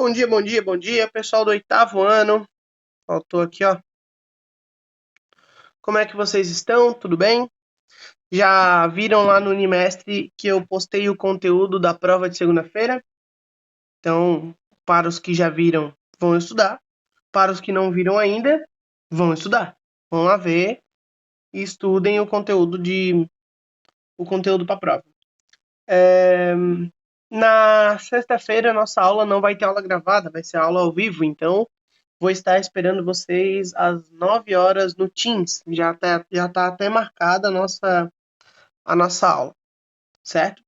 Bom dia, bom dia, bom dia, pessoal do oitavo ano. Faltou aqui, ó. Como é que vocês estão? Tudo bem? Já viram lá no Unimestre que eu postei o conteúdo da prova de segunda-feira? Então, para os que já viram, vão estudar. Para os que não viram ainda, vão estudar. Vão lá ver e estudem o conteúdo para a prova. Na sexta-feira, nossa aula não vai ter aula gravada, vai ser aula ao vivo, então vou estar esperando vocês às 9 horas no Teams. Já tá até marcada a nossa aula, certo?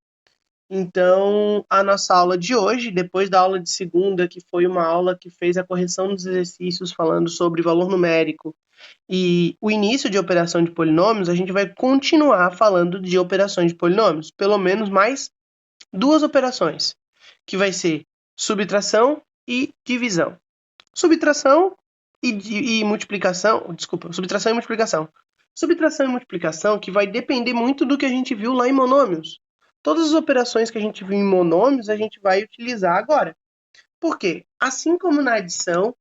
Então, a nossa aula de hoje, depois da aula de segunda, que foi uma aula que fez a correção dos exercícios falando sobre valor numérico e o início de operação de polinômios, a gente vai continuar falando de operações de polinômios, pelo menos mais duas operações, que vai ser subtração e divisão. Subtração e multiplicação, desculpa, subtração e multiplicação. Subtração e multiplicação que vai depender muito do que a gente viu lá em monômios. Todas as operações que a gente viu em monômios, a gente vai utilizar agora. Por quê? Assim como na adição,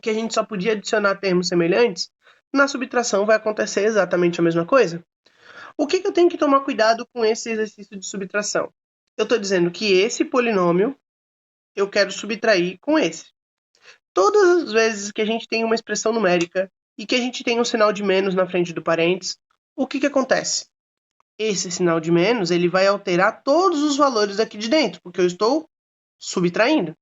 que a gente só podia adicionar termos semelhantes, na subtração vai acontecer exatamente a mesma coisa. O que eu tenho que tomar cuidado com esse exercício de subtração? Eu estou dizendo que esse polinômio eu quero subtrair com esse. Todas as vezes que a gente tem uma expressão numérica e que a gente tem um sinal de menos na frente do parênteses, o que acontece? Esse sinal de menos ele vai alterar todos os valores aqui de dentro, porque eu estou subtraindo.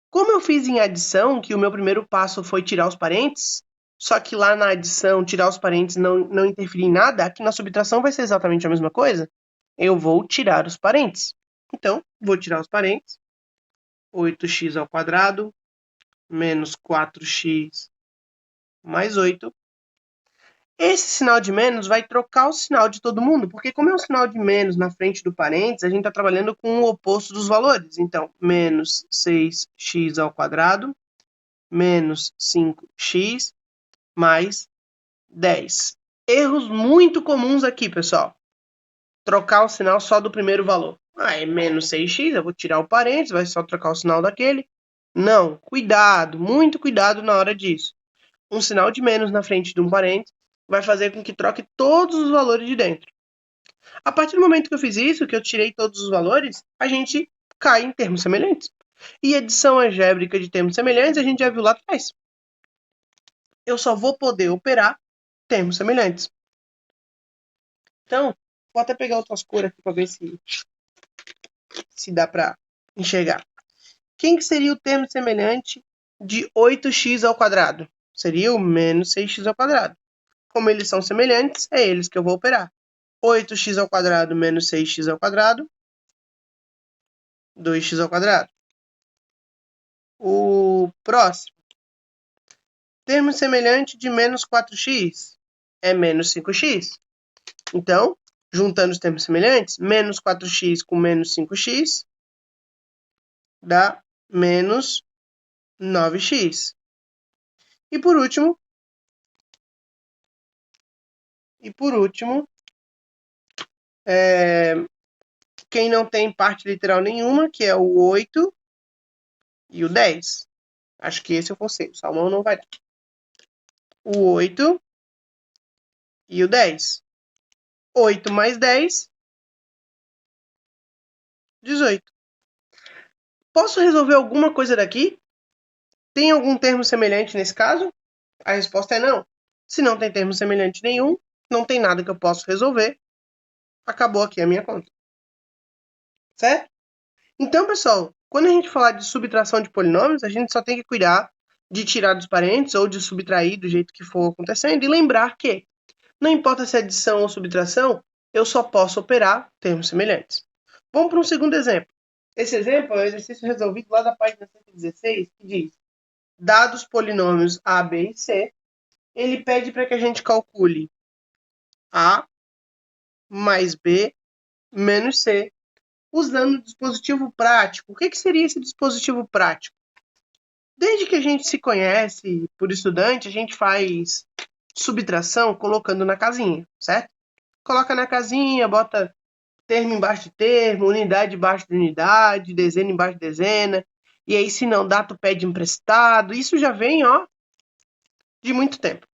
Como eu fiz em adição, que o meu primeiro passo foi tirar os parênteses, só que lá na adição, tirar os parênteses não interferir em nada, aqui na subtração vai ser exatamente a mesma coisa. Eu vou tirar os parênteses. Então, vou tirar os parênteses. 8x ao quadrado menos 4x mais 8. Esse sinal de menos vai trocar o sinal de todo mundo, porque como é um sinal de menos na frente do parênteses, a gente está trabalhando com o oposto dos valores. Então, menos 6x ao quadrado, menos 5x, mais 10. Erros muito comuns aqui, pessoal. Trocar o sinal só do primeiro valor. É menos 6x, eu vou tirar o parênteses, vai só trocar o sinal daquele. Não, cuidado, muito cuidado na hora disso. Um sinal de menos na frente de um parênteses vai fazer com que troque todos os valores de dentro. A partir do momento que eu fiz isso, que eu tirei todos os valores, a gente cai em termos semelhantes. E adição algébrica de termos semelhantes a gente já viu lá atrás. Eu só vou poder operar termos semelhantes. Então, vou até pegar outras cores aqui para ver se dá para enxergar. Quem que seria o termo semelhante de 8x ao quadrado? Seria o menos 6x ao quadrado. Como eles são semelhantes, é eles que eu vou operar. 8x ao quadrado menos 6x ao quadrado, 2x ao quadrado. O próximo. Termo semelhante de menos 4x é menos 5x. Então, juntando os termos semelhantes, menos 4x com menos 5x dá menos 9x. E por último, quem não tem parte literal nenhuma, que é o 8 e o 10. Acho que esse eu forcei, o Salmão não vai dar. O 8 e o 10. 8 mais 10, 18. Posso resolver alguma coisa daqui? Tem algum termo semelhante nesse caso? A resposta é não. Se não tem termo semelhante nenhum, não tem nada que eu possa resolver. Acabou aqui a minha conta. Certo? Então, pessoal, quando a gente falar de subtração de polinômios, a gente só tem que cuidar de tirar dos parênteses ou de subtrair do jeito que for acontecendo e lembrar que não importa se é adição ou subtração, eu só posso operar termos semelhantes. Vamos para um segundo exemplo. Esse exemplo é o exercício resolvido lá da página 116, que diz: dados polinômios A, B e C, ele pede para que a gente calcule A mais B menos C, usando o dispositivo prático. O que seria esse dispositivo prático? Desde que a gente se conhece por estudante, a gente faz subtração colocando na casinha, certo? Coloca na casinha, bota termo embaixo de termo, unidade embaixo de unidade, dezena embaixo de dezena, e aí se não dá, tu pede emprestado. Isso já vem, ó, de muito tempo.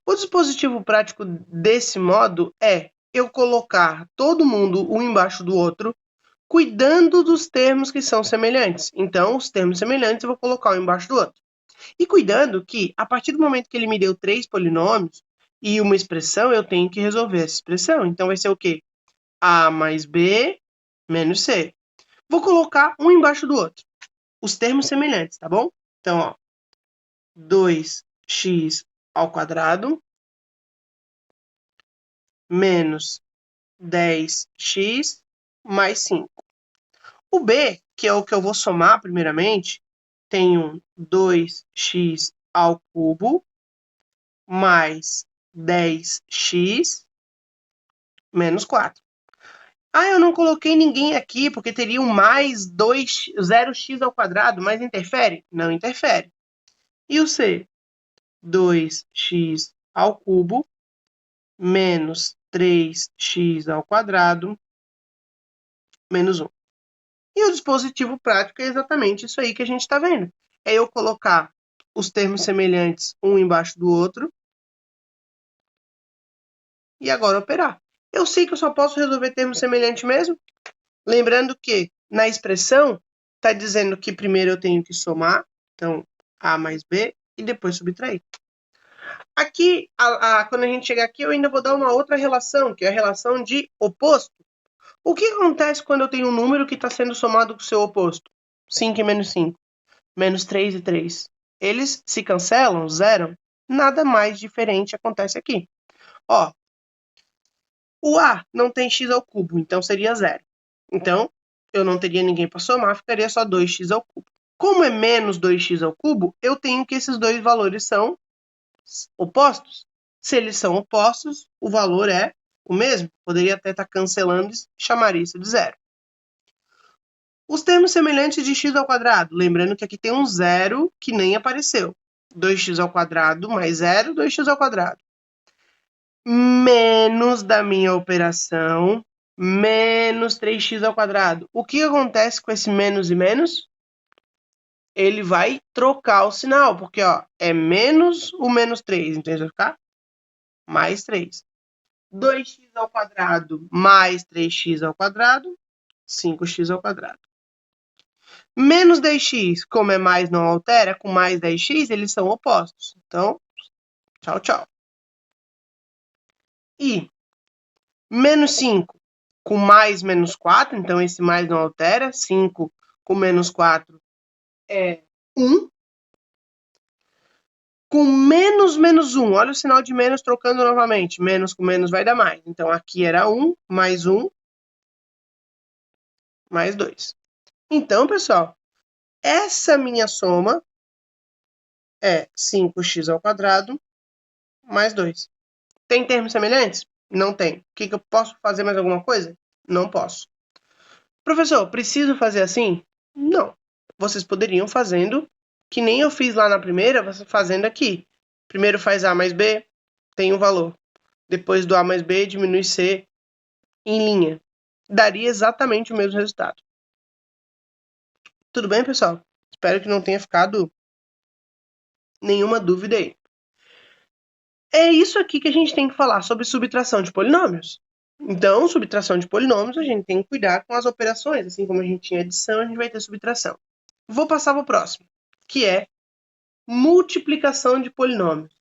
O dispositivo prático desse modo é eu colocar todo mundo um embaixo do outro, cuidando dos termos que são semelhantes. Então, os termos semelhantes eu vou colocar um embaixo do outro. E cuidando que, a partir do momento que ele me deu 3 polinômios e uma expressão, eu tenho que resolver essa expressão. Então, vai ser o quê? A mais B menos C. Vou colocar um embaixo do outro. Os termos semelhantes, tá bom? Então, ó, 2x ao quadrado menos 10x mais 5. O B, que é o que eu vou somar primeiramente, tem um 2x ao cubo mais 10x menos 4. Ah, eu não coloquei ninguém aqui porque teria um mais 0x ao quadrado, mas interfere? Não interfere. E o C? 2x ao cubo menos 3x ao quadrado menos 1. E o dispositivo prático é exatamente isso aí que a gente está vendo. É eu colocar os termos semelhantes um embaixo do outro e agora operar. Eu sei que eu só posso resolver termos semelhantes mesmo. Lembrando que na expressão está dizendo que primeiro eu tenho que somar, então A mais B, e depois subtrair. Aqui, quando a gente chegar aqui, eu ainda vou dar uma outra relação, que é a relação de oposto. O que acontece quando eu tenho um número que está sendo somado com o seu oposto? 5 e menos 5. Menos 3 e 3. Eles se cancelam, zeram. Nada mais diferente acontece aqui. Ó, o A não tem x ao cubo, então seria zero. Então, eu não teria ninguém para somar, ficaria só 2x ao cubo. Como é menos 2x ao cubo, eu tenho que esses dois valores são opostos. Se eles são opostos, o valor é o mesmo. Poderia até estar cancelando e chamaria isso de zero. Os termos semelhantes de x ao quadrado. Lembrando que aqui tem um zero que nem apareceu. 2x ao quadrado mais zero, 2x ao quadrado. Menos da minha operação, menos 3x ao quadrado. O que acontece com esse menos e menos? Ele vai trocar o sinal, porque ó, é menos o menos 3, então isso vai ficar mais 3. 2x ao quadrado mais 3x ao quadrado, 5x ao quadrado. Menos 10x, como é mais não altera, com mais 10x eles são opostos. Então, tchau, tchau. E menos 5 com mais menos 4, então esse mais não altera. 5 com menos 4 é 1. Com menos menos 1, olha o sinal de menos trocando novamente. Menos com menos vai dar mais. Então, aqui era 1, mais 1, mais 2. Então, pessoal, essa minha soma é 5x ao quadrado mais 2. Tem termos semelhantes? Não tem. O que eu posso fazer mais alguma coisa? Não posso. Professor, preciso fazer assim? Não. Vocês poderiam fazendo que nem eu fiz lá na primeira, você fazendo aqui. Primeiro faz A mais B, tem um valor. Depois do A mais B, diminui C em linha. Daria exatamente o mesmo resultado. Tudo bem, pessoal? Espero que não tenha ficado nenhuma dúvida aí. É isso aqui que a gente tem que falar sobre subtração de polinômios. Então, subtração de polinômios, a gente tem que cuidar com as operações. Assim como a gente tinha adição, a gente vai ter subtração. Vou passar para o próximo, que é multiplicação de polinômios.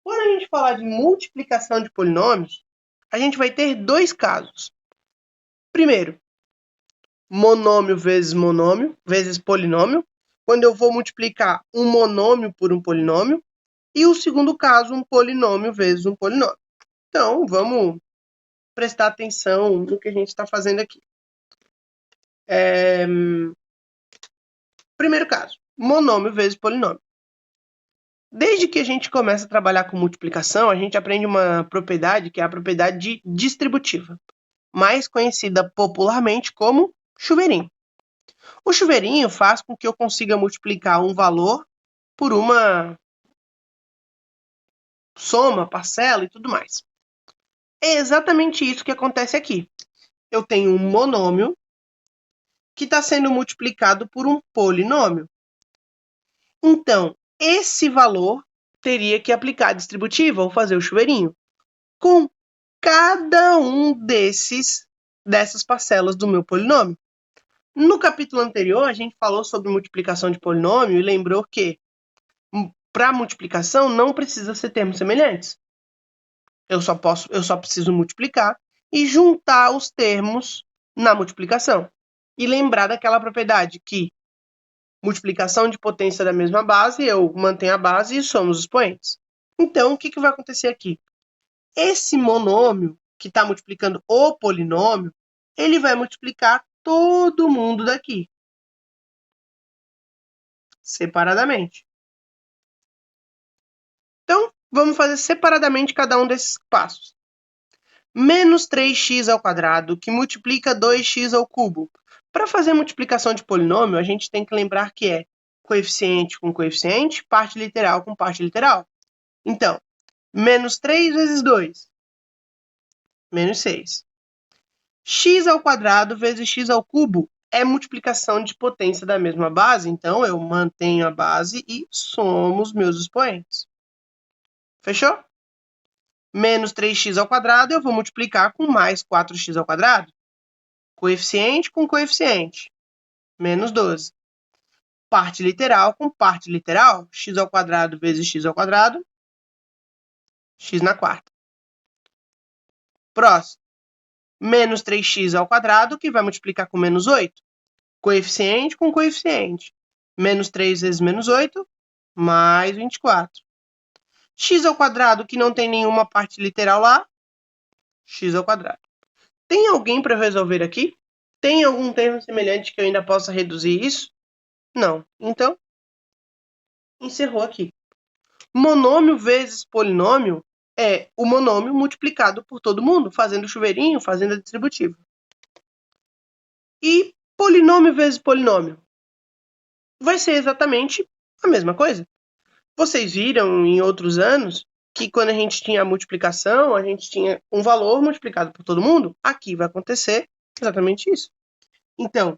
Quando a gente falar de multiplicação de polinômios, a gente vai ter dois casos. Primeiro, monômio vezes polinômio, quando eu vou multiplicar um monômio por um polinômio. E o segundo caso, um polinômio vezes um polinômio. Então, vamos prestar atenção no que a gente está fazendo aqui. Primeiro caso, monômio vezes polinômio. Desde que a gente começa a trabalhar com multiplicação, a gente aprende uma propriedade que é a propriedade distributiva, mais conhecida popularmente como chuveirinho. O chuveirinho faz com que eu consiga multiplicar um valor por uma soma, parcela e tudo mais. É exatamente isso que acontece aqui. eu tenho um monômio que está sendo multiplicado por um polinômio. Então, esse valor teria que aplicar a distributiva ou fazer o chuveirinho com cada um dessas parcelas do meu polinômio. No capítulo anterior, a gente falou sobre multiplicação de polinômio e lembrou que para multiplicação não precisa ser termos semelhantes. Eu só preciso multiplicar e juntar os termos na multiplicação. E lembrar daquela propriedade que multiplicação de potência da mesma base, eu mantenho a base e somo os expoentes. Então, o que vai acontecer aqui? Esse monômio, que está multiplicando o polinômio, ele vai multiplicar todo mundo daqui, separadamente. Então, vamos fazer separadamente cada um desses passos. Menos 3x ao quadrado, que multiplica 2x ao cubo. Para fazer multiplicação de polinômio, a gente tem que lembrar que é coeficiente com coeficiente, parte literal com parte literal. Então, menos 3 vezes 2, menos 6. X ao quadrado vezes x ao cubo é multiplicação de potência da mesma base, então eu mantenho a base e somo os meus expoentes. Fechou? Menos 3x ao quadrado eu vou multiplicar com mais 4x ao quadrado. Coeficiente com coeficiente, menos 12. Parte literal com parte literal, x ao quadrado vezes x ao quadrado, x na quarta. Próximo. Menos 3x ao quadrado, que vai multiplicar com menos 8. Coeficiente com coeficiente. Menos 3 vezes menos 8, mais 24. X ao quadrado, que não tem nenhuma parte literal lá, x ao quadrado. Tem alguém para eu resolver aqui? Tem algum termo semelhante que eu ainda possa reduzir isso? Não. Então, encerrou aqui. Monômio vezes polinômio é o monômio multiplicado por todo mundo, fazendo o chuveirinho, fazendo a distributiva. E polinômio vezes polinômio vai ser exatamente a mesma coisa. Vocês viram em outros anos que quando a gente tinha a multiplicação, a gente tinha um valor multiplicado por todo mundo. Aqui vai acontecer exatamente isso. Então,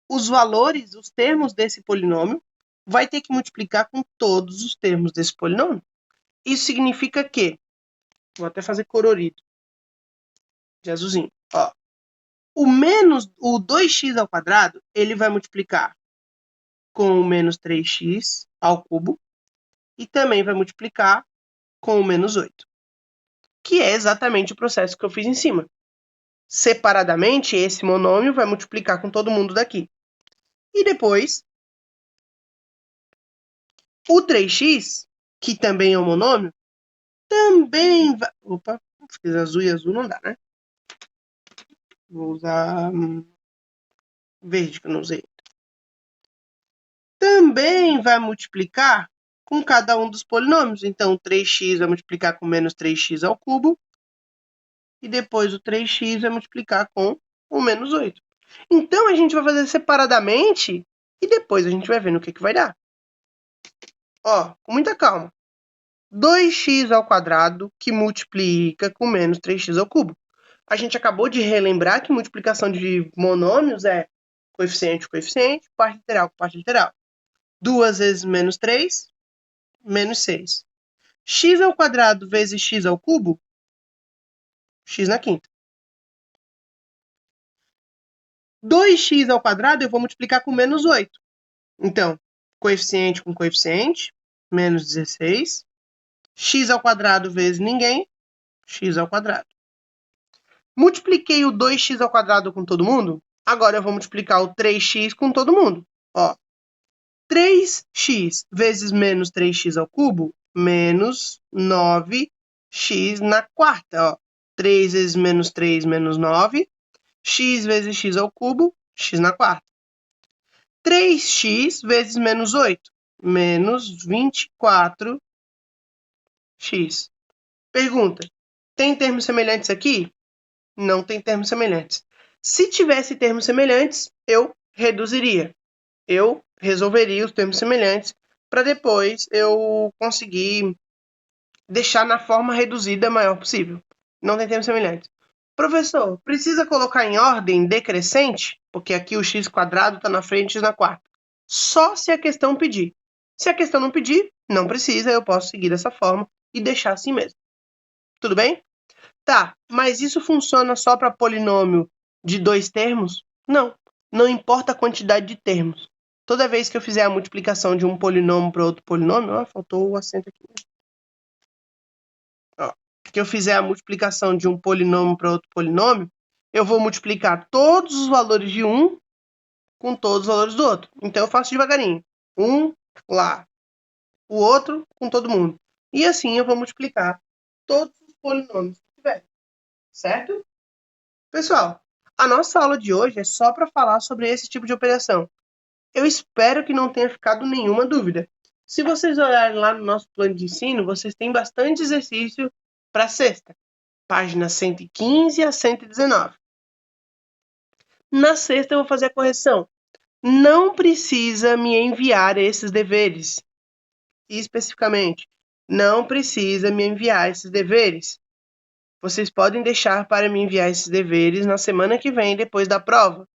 os valores, os termos desse polinômio, vai ter que multiplicar com todos os termos desse polinômio. Isso significa que, vou até fazer colorido, de azulzinho, ó. O 2x ao quadrado, ele vai multiplicar com o menos 3x ao cubo e também vai multiplicar com o menos 8, que é exatamente o processo que eu fiz em cima. Separadamente, esse monômio vai multiplicar com todo mundo daqui. E depois, o 3x, que também é um monômio, também vai... Opa, fiz azul e azul não dá, né? Vou usar verde, que eu não usei. Também vai multiplicar com cada um dos polinômios. Então, 3x vai multiplicar com menos 3x ao cubo. E depois o 3x vai multiplicar com o menos 8. Então, a gente vai fazer separadamente e depois a gente vai ver no que vai dar. Ó, com muita calma. 2x ao quadrado que multiplica com menos 3x ao cubo. A gente acabou de relembrar que multiplicação de monômios é coeficiente com coeficiente, parte literal com parte literal. 2 vezes menos 3, menos 6. X ao quadrado vezes x ao cubo, x na quinta. 2x ao quadrado eu vou multiplicar com menos 8. Então, coeficiente com coeficiente, menos 16. X ao quadrado vezes ninguém, x ao quadrado. Multipliquei o 2x ao quadrado com todo mundo, agora eu vou multiplicar o 3x com todo mundo. Ó, 3x vezes menos 3x ao cubo, menos 9x na quarta. Ó. 3 vezes menos 3, menos 9. X vezes x ao cubo, x na quarta. 3x vezes menos 8, menos 24x. Pergunta, tem termos semelhantes aqui? Não tem termos semelhantes. Se tivesse termos semelhantes, eu reduziria. Eu resolveria os termos semelhantes para depois eu conseguir deixar na forma reduzida maior possível. Não tem termos semelhantes. Professor, precisa colocar em ordem decrescente? Porque aqui o x² está na frente e x na quarta. Só se a questão pedir. Se a questão não pedir, não precisa, eu posso seguir dessa forma e deixar assim mesmo. Tudo bem? Tá, mas isso funciona só para polinômio de 2 termos? Não, não importa a quantidade de termos. Toda vez que eu fizer a multiplicação de um polinômio para outro polinômio, faltou o acento aqui. Que eu fizer a multiplicação de um polinômio para outro polinômio, eu vou multiplicar todos os valores de um com todos os valores do outro. Então, eu faço devagarinho. Um lá, o outro com todo mundo. E assim eu vou multiplicar todos os polinômios que tiver. Certo? Pessoal, a nossa aula de hoje é só para falar sobre esse tipo de operação. Eu espero que não tenha ficado nenhuma dúvida. Se vocês olharem lá no nosso plano de ensino, vocês têm bastante exercício para sexta. Páginas 115 a 119. Na sexta eu vou fazer a correção. Não precisa me enviar esses deveres. Especificamente, não precisa me enviar esses deveres. Vocês podem deixar para me enviar esses deveres na semana que vem, depois da prova.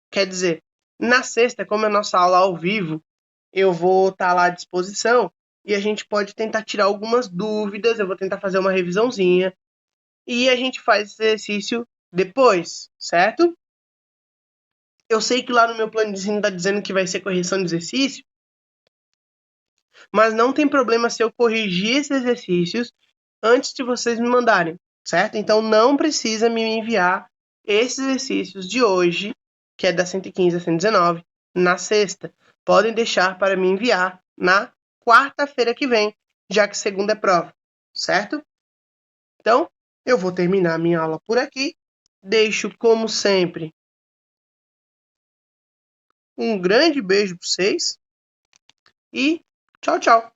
Quer dizer, na sexta, como é a nossa aula ao vivo, eu vou estar lá à disposição e a gente pode tentar tirar algumas dúvidas, eu vou tentar fazer uma revisãozinha e a gente faz esse exercício depois, certo? Eu sei que lá no meu plano de ensino está dizendo que vai ser correção de exercício, mas não tem problema se eu corrigir esses exercícios antes de vocês me mandarem, certo? Então não precisa me enviar esses exercícios de hoje, que é da 115 a 119, na sexta. Podem deixar para me enviar na quarta-feira que vem, já que segunda é prova, certo? Então, eu vou terminar minha aula por aqui. Deixo, como sempre, um grande beijo para vocês e tchau, tchau!